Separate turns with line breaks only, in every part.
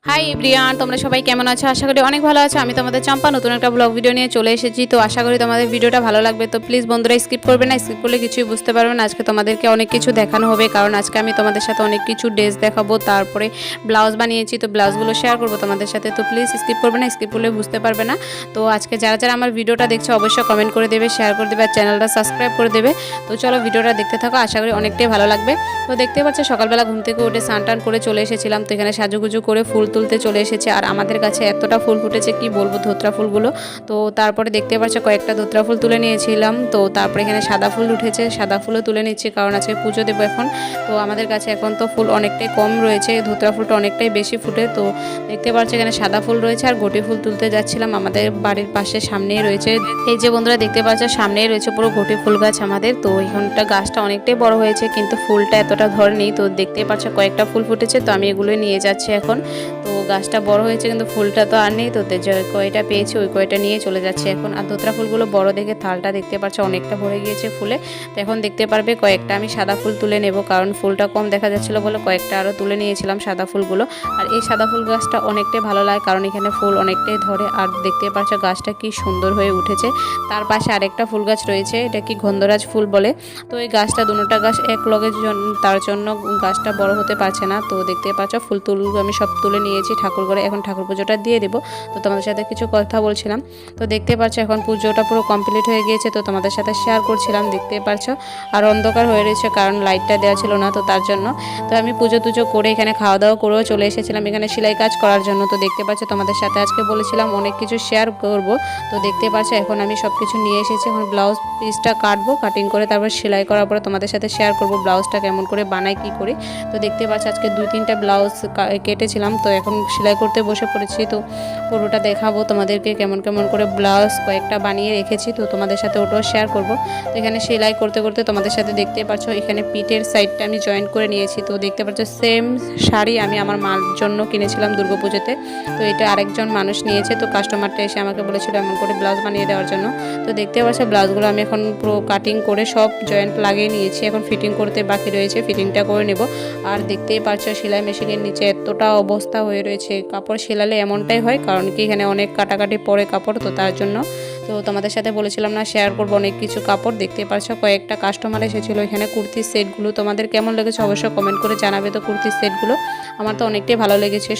Hi everyone, তোমরা সবাই কেমন আছো? আশা করি অনেক ভালো আছো। আমি তোমাদের চম্পা নতুন একটা ব্লগ ভিডিও নিয়ে চলে এসেছি। তো আশা করি তোমাদের ভিডিওটা ভালো লাগবে। তো প্লিজ বন্ধুরা স্কিপ করবে না, স্কিপ করলে কিছুই বুঝতে পারবে না। আজকে তোমাদেরকে অনেক কিছু দেখানো হবে, কারণ আজকে আমি তোমাদের সাথে অনেক কিছু ড্রেস দেখাবো, তারপরে ব্লাউজ বানিয়েছি, তো ব্লাউজগুলো শেয়ার করবো তোমাদের সাথে। তো প্লিজ স্কিপ করবে না, স্কিপ করলে বুঝতে পারবে না। তো আজকে যারা যারা আমার ভিডিওটা দেখছো অবশ্যই কমেন্ট করে দেবে, শেয়ার করে দেবে আর চ্যানেলটা সাবস্ক্রাইব করে দেবে। তো চলো ভিডিওটা দেখতে থাকো, আশা করি অনেকটাই ভালো লাগবে। তো দেখতে পাচ্ছ সকালবেলা ঘুম থেকে উঠে স্নান টান করে চলে এসেছিলাম। তো এখানে সাজুগুজু করে ফুল তুলতে চলে এসেছে, আর আমাদের কাছে এতটা ফুল ফুটেছে কি বলবো, ধোত্রা ফুলগুলো। তো তারপরে দেখতে পাচ্ছ কয়েকটা ধোত্রা ফুল তুলে নিয়েছিলাম। তো তারপরে এখানে সাদা ফুল উঠেছে, সাদা ফুলও তুলে নিচ্ছি, কারণ আজকে পুজো দেবো এখন। তো আমাদের কাছে এখন তো ফুল অনেকটাই কম রয়েছে, ধোত্রা ফুলটা অনেকটাই বেশি ফুটে। তো দেখতে পাচ্ছ এখানে সাদা ফুল রয়েছে, আর ঘটি ফুল তুলতে যাচ্ছিলাম। আমাদের বাড়ির পাশে সামনেই রয়েছে, এই যে বন্ধুরা দেখতে পাচ্ছ সামনেই রয়েছে পুরো ঘটি ফুল গাছ আমাদের। তো এখানটা গাছটা অনেকটাই বড় হয়েছে, কিন্তু ফুলটা এতটা ধরেনি। তো দেখতে পাচ্ছ কয়েকটা ফুল ফুটেছে, তো আমি এগুলোই নিয়ে যাচ্ছি এখন। তো গাছটা বড় হয়েছে কিন্তু ফুলটা তো আর নেই। তো যে কয়টা পেয়েছি ওই কয়টা নিয়ে চলে যাচ্ছে এখন। আর ধোত্রা ফুলগুলো বড় দেখে থালটা দেখতে পাচ্ছ অনেকটা ভরে গিয়েছে ফুলে। তো এখন দেখতে পারবে কয়েকটা আমি সাদা ফুল তুলে নেব, কারণ ফুলটা কম দেখা যাচ্ছিলো বলে কয়েকটা আরও তুলে নিয়েছিলাম সাদা ফুলগুলো। আর এই সাদা ফুল গাছটা অনেকটাই ভালো লাগে, কারণ এখানে ফুল অনেকটাই ধরে। আর দেখতে পাচ্ছ গাছটা কি সুন্দর হয়ে উঠেছে। তার পাশে আরেকটা ফুল গাছ রয়েছে, এটা কি গন্ধরাজ ফুল বলে। তো এই গাছটা দুটোটা গাছ এক লগের জন্য, তার জন্য গাছটা বড় হতে পারছে না। তো দেখতে পাচ্ছ ফুল আমি সব তুলে নিয়েছি ঠাকুর ঘরে, এখন ঠাকুর পুজোটা দিয়ে দেবো। তো তোমাদের সাথে কিছু কথা বলছিলাম। তো দেখতে পাচ্ছ এখন পুজোটা পুরো কমপ্লিট হয়ে গিয়েছে, তো তোমাদের সাথে শেয়ার করছিলাম। দেখতে পাচ্ছ আর অন্ধকার হয়ে রয়েছে, কারণ লাইটটা দেওয়া ছিল না, তো তার জন্য। তো আমি পুজো টুজো করে এখানে খাওয়া দাওয়া করেও চলে এসেছিলাম এখানে সেলাই কাজ করার জন্য। তো দেখতে পাচ্ছ তোমাদের সাথে আজকে বলেছিলাম অনেক কিছু শেয়ার করব। তো দেখতে পাচ্ছ এখন আমি সব কিছু নিয়ে এসেছি। এখন ব্লাউজ পিসটা কাটবো, কাটিং করে তারপর সেলাই করার পরে তোমাদের সাথে শেয়ার করব ব্লাউজটা কেমন করে বানাই কি করি। তো দেখতে পাচ্ছ আজকে 2-3টা ব্লাউজ কেটেছিলাম, তো এখন সেলাই করতে বসে পড়েছি। তো পুরোটা দেখাবো তোমাদেরকে কেমন কেমন করে ব্লাউজ কয়েকটা বানিয়ে রেখেছি, তো তোমাদের সাথে ওটাও শেয়ার করব। তো এখানে সেলাই করতে করতে তোমাদের সাথে দেখতে পাচ্ছ এখানে পিঠের সাইডটা আমি জয়েন করে নিয়েছি। তো দেখতে পাচ্ছ সেম শাড়ি আমি আমার মার জন্য কিনেছিলাম দুর্গাপুজোতে। তো এটা আরেকজন মানুষ নিয়েছে, তো কাস্টমারটা এসে আমাকে বলেছিল এমন করে ব্লাউজ বানিয়ে দেওয়ার জন্য। তো দেখতে পাচ্ছ ব্লাউজগুলো আমি এখন পুরো কাটিং করে সব জয়েন্ট লাগিয়ে নিয়েছি, এখন ফিটিং করতে বাকি রয়েছে, ফিটিংটা করে নেব। আর দেখতেই পাচ্ছ সেলাই মেশিনের নিচে এতটা অবস্থা হয়ে রয়েছে, কাপড় সেলালে এমনটাই হয়, কারণ কি এখানে অনেক কাটাকাটি পরে কাপড়, তো তার জন্য। তো তোমাদের সাথে বলেছিলাম না শেয়ার করবো অনেক কিছু কাপড়। দেখতে পাচ্ছ কয়েকটা কাস্টমার এসেছিলো এখানে কুর্তির সেটগুলো, তোমাদের কেমন লেগেছে অবশ্যই কমেন্ট করে জানাবে। তো কুর্তির সেটগুলো আমার তো অনেকটাই ভালো লেগেছে,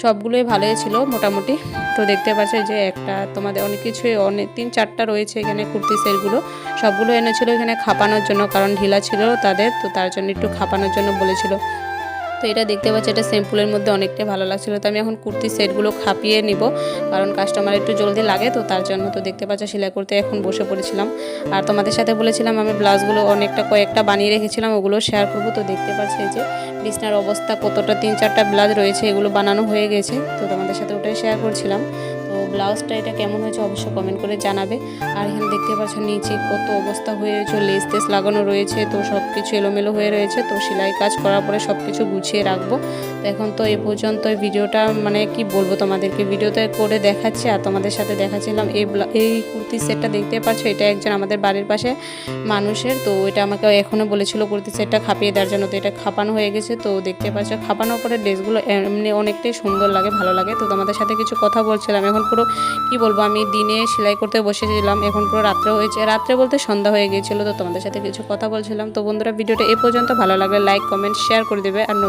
সবগুলোই ভালোই ছিল মোটামুটি। তো দেখতে পাচ্ছ যে একটা তোমাদের অনেক কিছুই অনেক 3-4টা রয়েছে এখানে কুর্তির সেটগুলো, সবগুলো এনেছিল এখানে খাপানোর জন্য, কারণ ঢিলা ছিল তাদের, তো তার জন্য একটু খাপানোর জন্য বলেছিল। তো এটা দেখতে পাচ্ছি এটা সিম্পলের মধ্যে অনেকটাই ভালো লাগছিলো। তো আমি এখন কুর্তির সেটগুলো খাপিয়ে নিব, কারণ কাস্টমার একটু জলদি লাগে, তো তার জন্য। তো দেখতে পাচ্ছ সেলাই করতে এখন বসে পড়েছিলাম। আর তোমাদের সাথে বলেছিলাম আমি ব্লাউজগুলো কয়েকটা বানিয়ে রেখেছিলাম, ওগুলো শেয়ার করব। তো দেখতে পাচ্ছি যে বিছনার অবস্থা কতটা 3-4টা ব্লাউজ রয়েছে, এগুলো বানানো হয়ে গেছে, তো তোমাদের সাথে ওটাই শেয়ার করছিলাম। তো ব্লাউজটা এটা কেমন হয়েছে অবশ্যই কমেন্ট করে জানাবে। আর এখানে দেখতে পাচ্ছ নিচে কত অবস্থা হয়ে রয়েছে, লেস টেস লাগানো রয়েছে, তো সব কিছু এলোমেলো হয়ে রয়েছে। তো সেলাই কাজ করার পরে সব কিছু গুছিয়ে রাখবো। তো এখন তো এই পর্যন্ত ভিডিওটা মানে কি বলবো তোমাদেরকে, ভিডিওতে করে দেখাচ্ছি আর তোমাদের সাথে দেখাচ্ছিলাম। এই কুর্তির সেটটা দেখতে পাচ্ছ এটা একজন আমাদের বাড়ির পাশে মানুষের, তো এটা আমাকে এখনও বলেছিল কুর্তির সেটটা খাপিয়ে দেওয়ার জন্য। তো এটা খাপানো হয়ে গেছে, তো দেখতে পাচ্ছ খাপানোর পরে ড্রেসগুলো এমনি অনেকটাই সুন্দর লাগে, ভালো লাগে। তো তোমাদের সাথে কিছু কথা বলছিলাম। এখন পুরো কি বলবো, আমি দিনে সেলাই করতে বসেছিলাম, এখন পুরো রাত্রে হয়েছে, রাত্রে বলতে সন্ধ্যা হয়ে গিয়েছিলো। তো তোমাদের সাথে কিছু কথা বলছিলাম। তো বন্ধুরা ভিডিওটা এ পর্যন্ত, ভালো লাগলে লাইক কমেন্ট শেয়ার করে দেবে, আর নতুন